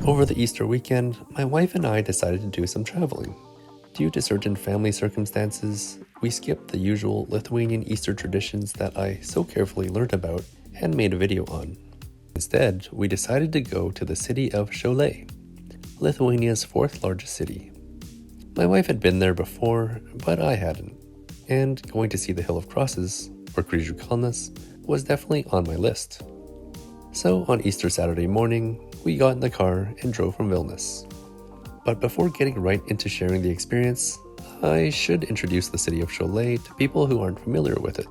Over the Easter weekend, my wife and I decided to do some traveling. Due to certain family circumstances, we skipped the usual Lithuanian Easter traditions that I so carefully learned about and made a video on. Instead, we decided to go to the city of Šiauliai, Lithuania's fourth largest city. My wife had been there before, but I hadn't, and going to see the Hill of Crosses, or Kryžių kalnas, was definitely on my list. So on Easter Saturday morning, we got in the car and drove from Vilnius. But before getting right into sharing the experience, I should introduce the city of Šiauliai to people who aren't familiar with it.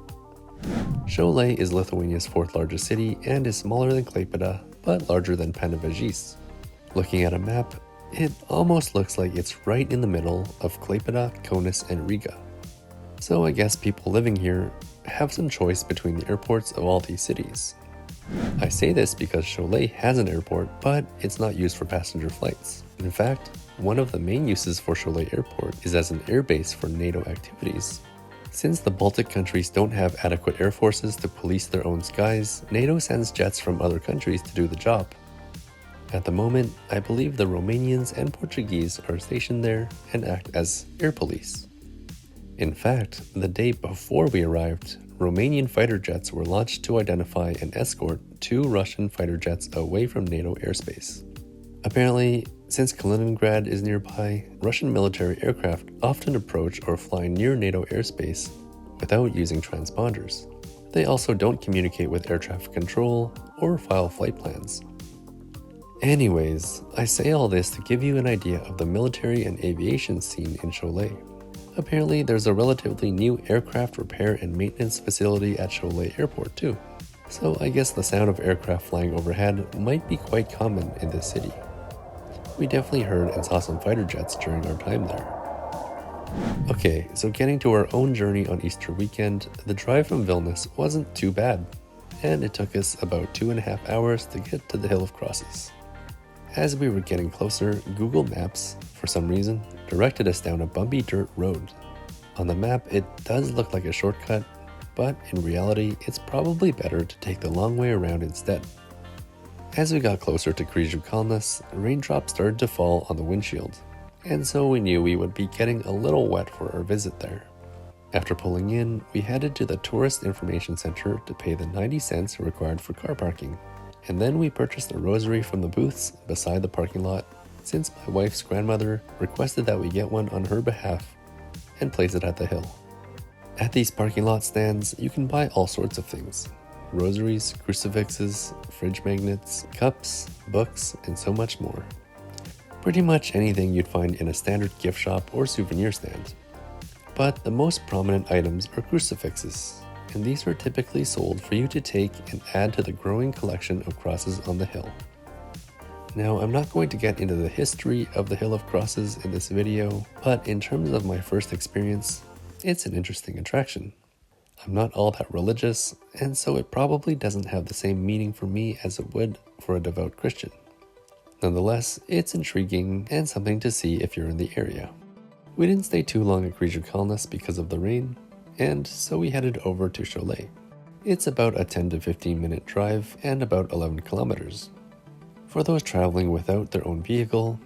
Šiauliai is Lithuania's fourth largest city and is smaller than Klaipėda, but larger than Panevėžys. Looking at a map, it almost looks like it's right in the middle of Klaipėda, Kaunas, and Riga. So I guess people living here have some choice between the airports of all these cities. I say this because Šiauliai has an airport, but it's not used for passenger flights. In fact, one of the main uses for Šiauliai Airport is as an airbase for NATO activities. Since the Baltic countries don't have adequate air forces to police their own skies, NATO sends jets from other countries to do the job. At the moment, I believe the Romanians and Portuguese are stationed there and act as air police. In fact, the day before we arrived, Romanian fighter jets were launched to identify and escort 2 Russian fighter jets away from NATO airspace. Apparently, since Kaliningrad is nearby, Russian military aircraft often approach or fly near NATO airspace without using transponders. They also don't communicate with air traffic control or file flight plans. Anyways, I say all this to give you an idea of the military and aviation scene in Šiauliai. Apparently, there's a relatively new aircraft repair and maintenance facility at Šiauliai Airport too. So I guess the sound of aircraft flying overhead might be quite common in this city. We definitely heard and saw some fighter jets during our time there. Okay, so getting to our own journey on Easter weekend, the drive from Vilnius wasn't too bad, and it took us about 2.5 hours to get to the Hill of Crosses. As we were getting closer, Google Maps, for some reason, directed us down a bumpy dirt road. On the map, it does look like a shortcut, but in reality, it's probably better to take the long way around instead. As we got closer to Kryžių kalnas, raindrops started to fall on the windshield, and so we knew we would be getting a little wet for our visit there. After pulling in, we headed to the Tourist Information Center to pay the 90 cents required for car parking, and then we purchased a rosary from the booths beside the parking lot, since my wife's grandmother requested that we get one on her behalf and place it at the hill. At these parking lot stands, you can buy all sorts of things: rosaries, crucifixes, fridge magnets, cups, books, and so much more. Pretty much anything you'd find in a standard gift shop or souvenir stand. But the most prominent items are crucifixes, and these are typically sold for you to take and add to the growing collection of crosses on the hill. Now, I'm not going to get into the history of the Hill of Crosses in this video, but in terms of my first experience, it's an interesting attraction. I'm not all that religious, and so it probably doesn't have the same meaning for me as it would for a devout Christian. Nonetheless, it's intriguing and something to see if you're in the area. We didn't stay too long at Kryžių kalnas because of the rain, and so we headed over to Šiauliai. It's about a 10 to 15 minute drive and about 11 kilometers. For those traveling without their own vehicle,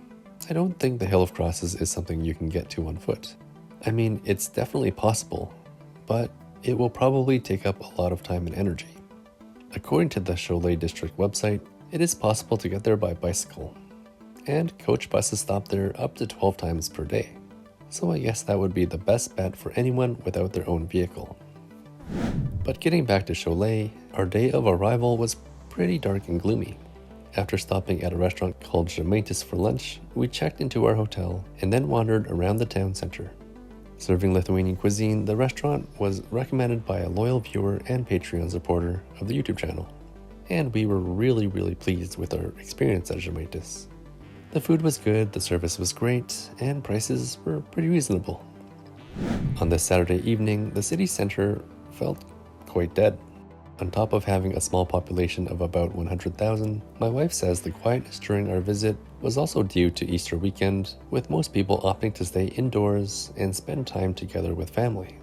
I don't think the Hill of Crosses is something you can get to on foot. I mean, it's definitely possible, but it will probably take up a lot of time and energy. According to the Šiauliai district website, it is possible to get there by bicycle, and coach buses stop there up to 12 times per day. So I guess that would be the best bet for anyone without their own vehicle. But getting back to Šiauliai, our day of arrival was pretty dark and gloomy. After stopping at a restaurant called Žemaitis for lunch, we checked into our hotel and then wandered around the town center. Serving Lithuanian cuisine, the restaurant was recommended by a loyal viewer and Patreon supporter of the YouTube channel, and we were really pleased with our experience at Žemaitis. The food was good, the service was great, and prices were pretty reasonable. On this Saturday evening, the city center felt quite dead. On top of having a small population of about 100,000, my wife says the quietness during our visit was also due to Easter weekend, with most people opting to stay indoors and spend time together with family.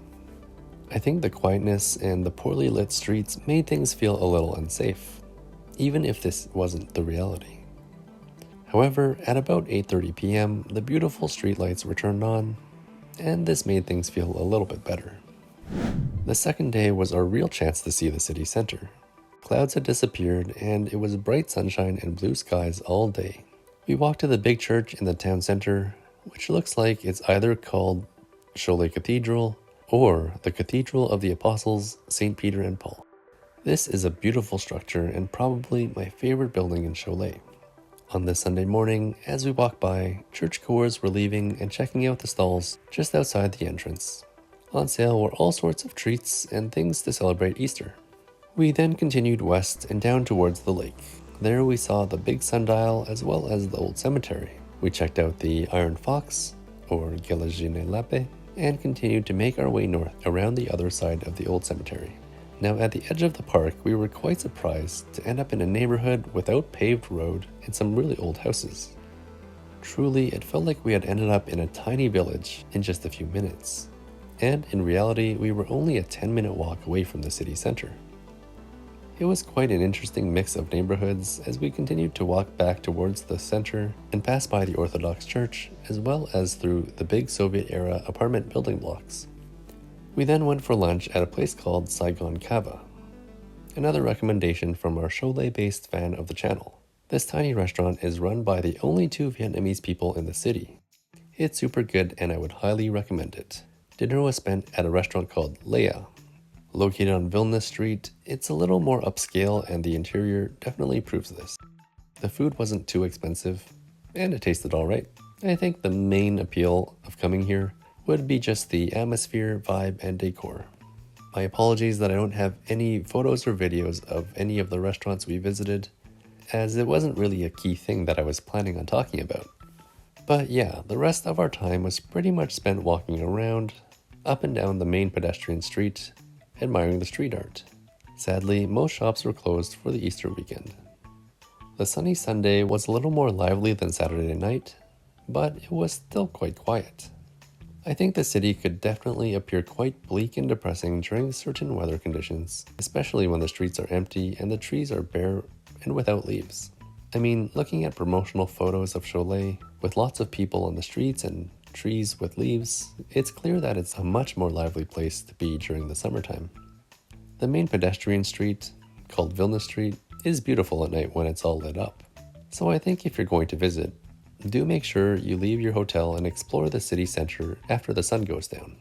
I think the quietness and the poorly lit streets made things feel a little unsafe, even if this wasn't the reality. However, at about 8:30 p.m., the beautiful streetlights were turned on, and this made things feel a little bit better. The second day was our real chance to see the city center. Clouds had disappeared, and it was bright sunshine and blue skies all day. We walked to the big church in the town center, which looks like it's either called Šiauliai Cathedral or the Cathedral of the Apostles, St. Peter and Paul. This is a beautiful structure and probably my favorite building in Šiauliai. On this Sunday morning, as we walked by, churchgoers were leaving and checking out the stalls just outside the entrance. On sale were all sorts of treats and things to celebrate Easter. We then continued west and down towards the lake. There we saw the big sundial as well as the old cemetery. We checked out the Iron Fox, or Gelajine Lape, and continued to make our way north around the other side of the old cemetery. Now at the edge of the park, we were quite surprised to end up in a neighborhood without paved road and some really old houses. Truly, it felt like we had ended up in a tiny village in just a few minutes. And in reality, we were only a 10-minute walk away from the city center. It was quite an interesting mix of neighborhoods as we continued to walk back towards the center and pass by the Orthodox Church as well as through the big Soviet-era apartment building blocks. We then went for lunch at a place called Saigon Kava, another recommendation from our Šiauliai-based fan of the channel. This tiny restaurant is run by the only 2 Vietnamese people in the city. It's super good and I would highly recommend it. Dinner was spent at a restaurant called Leia. Located on Vilna Street, it's a little more upscale and the interior definitely proves this. The food wasn't too expensive, and it tasted alright. I think the main appeal of coming here would be just the atmosphere, vibe, and decor. My apologies that I don't have any photos or videos of any of the restaurants we visited, as it wasn't really a key thing that I was planning on talking about. But yeah, the rest of our time was pretty much spent walking around, up and down the main pedestrian street, admiring the street art. Sadly, most shops were closed for the Easter weekend. The sunny Sunday was a little more lively than Saturday night, but it was still quite quiet. I think the city could definitely appear quite bleak and depressing during certain weather conditions, especially when the streets are empty and the trees are bare and without leaves. I mean, looking at promotional photos of Šiauliai with lots of people on the streets and trees with leaves, it's clear that it's a much more lively place to be during the summertime. The main pedestrian street, called Vilna Street, is beautiful at night when it's all lit up. So I think if you're going to visit, do make sure you leave your hotel and explore the city center after the sun goes down.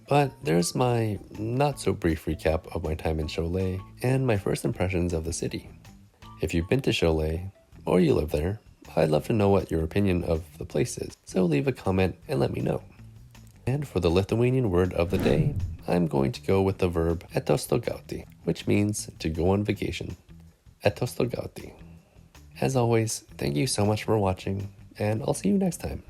But there's my not so brief recap of my time in Šiauliai and my first impressions of the city. If you've been to Šiauliai, or you live there, I'd love to know what your opinion of the place is, so leave a comment and let me know. And for the Lithuanian word of the day, I'm going to go with the verb atostogauti, which means to go on vacation. Atostogauti. As always, thank you so much for watching, and I'll see you next time.